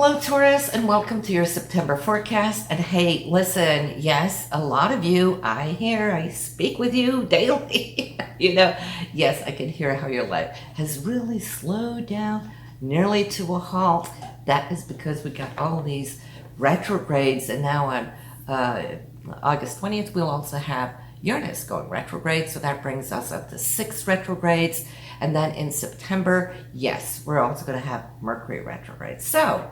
Hello, Taurus, and welcome to your September forecast. And hey, listen, yes, a lot of you, I speak with you daily. Yes, I can hear how your life has really slowed down nearly to a halt. That is because we got all these retrogrades, and now on August 20th, we'll also have Uranus going retrograde, so that brings us up to 6 retrogrades. And then in September, yes, we're also going to have Mercury retrograde. So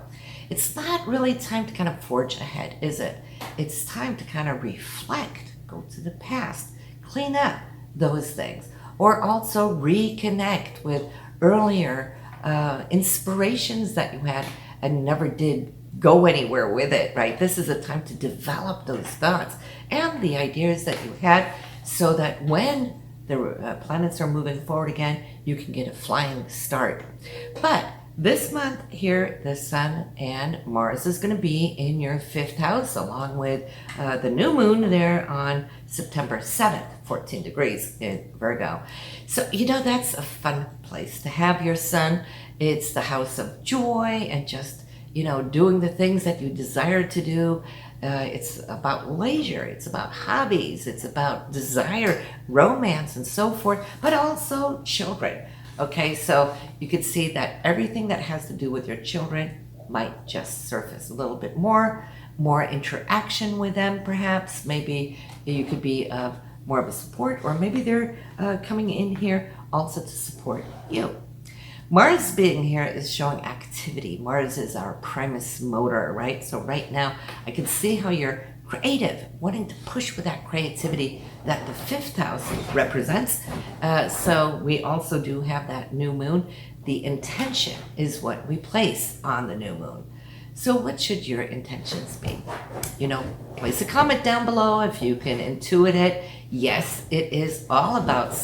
it's not really time to kind of forge ahead, is it? It's time to kind of reflect, go to the past, clean up those things, or also reconnect with earlier inspirations that you had and never did go anywhere with it, right? This is a time to develop those thoughts and the ideas that you had so that when the planets are moving forward again, you can get a flying start. But this month here, the Sun and Mars is going to be in your 5th house, along with the new moon there on September 7th, 14 degrees in Virgo. So, that's a fun place to have your Sun. It's the house of joy and just, doing the things that you desire to do. It's about leisure, it's about hobbies, it's about desire, romance, and so forth, but also children. Okay, so you can see that everything that has to do with your children might just surface a little bit more interaction with them, perhaps. Maybe you could be more of a support, or maybe they're coming in here also to support you. Mars being here is showing activity. Mars is our primus motor, right? So right now, I can see how you're creative, wanting to push with that creativity that the 5th house represents. So we also do have that new moon. The intention is what we place on the new moon. So what should your intentions be? Place a comment down below if you can intuit it. Yes, it is all about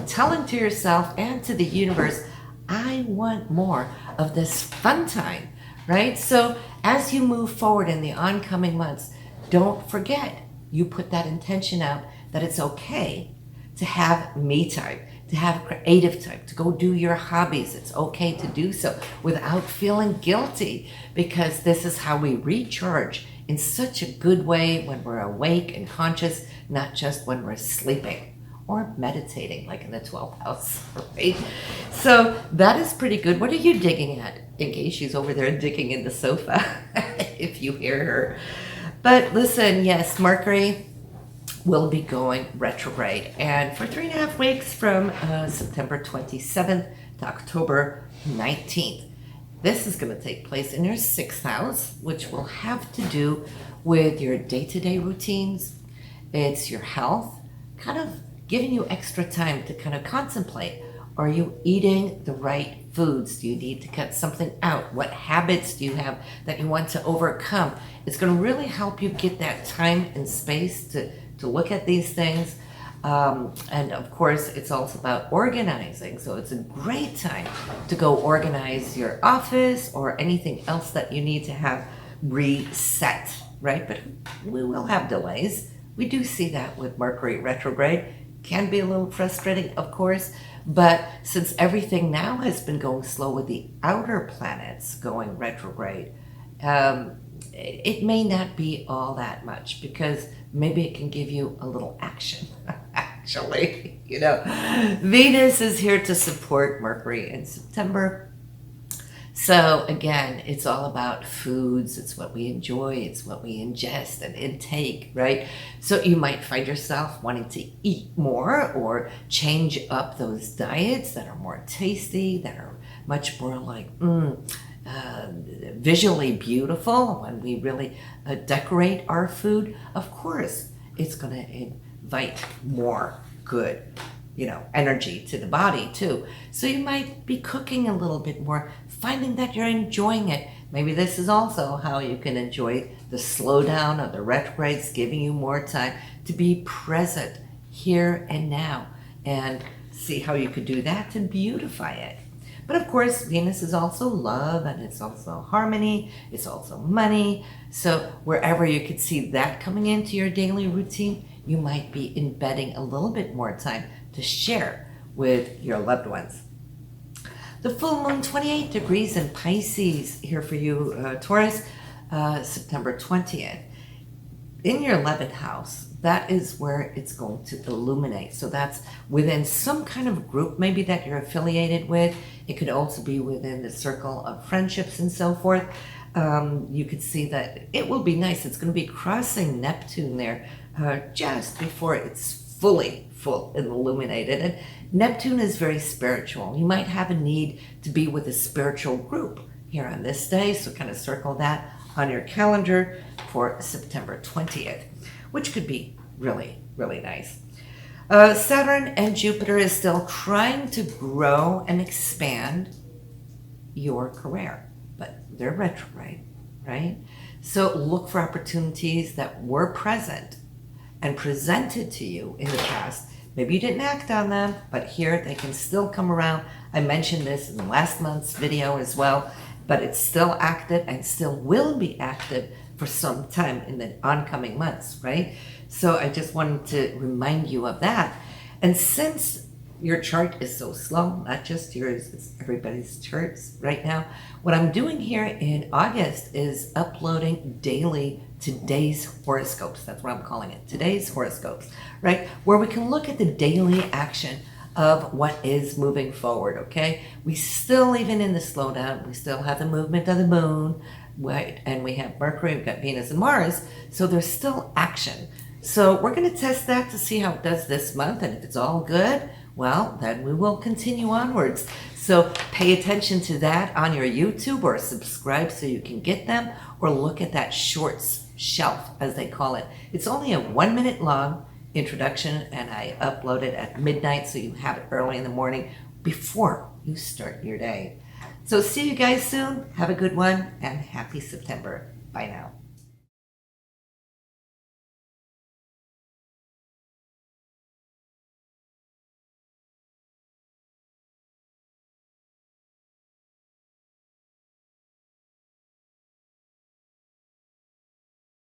telling to yourself and to the universe, I want more of this fun time, right? So as you move forward in the oncoming months, don't forget, you put that intention out that it's okay to have me time, to have creative time, to go do your hobbies. It's okay to do so without feeling guilty, because this is how we recharge in such a good way when we're awake and conscious, not just when we're sleeping or meditating, like in the 12th house, right? So that is pretty good. What are you digging at? In case she's over there digging in the sofa, if you hear her. But listen, yes, Mercury will be going retrograde. And for 3.5 weeks from September 27th to October 19th. This is going to take place in your 6th house, which will have to do with your day-to-day routines. It's your health, kind of giving you extra time to kind of contemplate. Are you eating the right foods? Do you need to cut something out? What habits do you have that you want to overcome? It's going to really help you get that time and space to look at these things. And of course, it's also about organizing. So it's a great time to go organize your office or anything else that you need to have reset, right? But we will have delays. We do see that with Mercury retrograde. Can be a little frustrating, of course, but since everything now has been going slow with the outer planets going retrograde, it may not be all that much, because maybe it can give you a little action. Actually, Venus is here to support Mercury in September. So again, it's all about foods. It's what we enjoy. It's what we ingest and intake, right? So you might find yourself wanting to eat more or change up those diets that are more tasty, that are much more like visually beautiful. When we really decorate our food, of course, it's going to invite more good energy to the body too. So you might be cooking a little bit more, finding that you're enjoying it. Maybe this is also how you can enjoy the slowdown of the retrogrades, giving you more time to be present here and now, and see how you could do that to beautify it. But of course, Venus is also love, and it's also harmony, it's also money. So wherever you could see that coming into your daily routine, you might be embedding a little bit more time to share with your loved ones. The full moon, 28 degrees in Pisces here for you, Taurus, September 20th. In your 11th house, that is where it's going to illuminate. So that's within some kind of group maybe that you're affiliated with. It could also be within the circle of friendships and so forth. You could see that it will be nice. It's going to be crossing Neptune there just before it's fully full and illuminated. And Neptune is very spiritual. You might have a need to be with a spiritual group here on this day, so kind of circle that on your calendar for September 20th, which could be really, really nice. Saturn and Jupiter is still trying to grow and expand your career, but they're retrograde, right? So look for opportunities that were present and presented to you in the past. Maybe you didn't act on them, but here they can still come around. I mentioned this in last month's video as well, but it's still active and still will be active for some time in the oncoming months, right? So I just wanted to remind you of that. And since your chart is so slow, not just yours, it's everybody's charts right now, what I'm doing here in August is uploading daily today's horoscopes. That's what I'm calling it, today's horoscopes, right? Where we can look at the daily action of what is moving forward, okay? We still, even in the slowdown, we still have the movement of the moon, right? And we have Mercury, we've got Venus and Mars, so there's still action. So we're going to test that to see how it does this month, and if it's all good, well, then we will continue onwards. So pay attention to that on your YouTube, or subscribe so you can get them, or look at that shorts shelf, as they call it. It's only a 1 minute long introduction, and I upload it at midnight so you have it early in the morning before you start your day. So see you guys soon. Have a good one, and happy September. Bye now.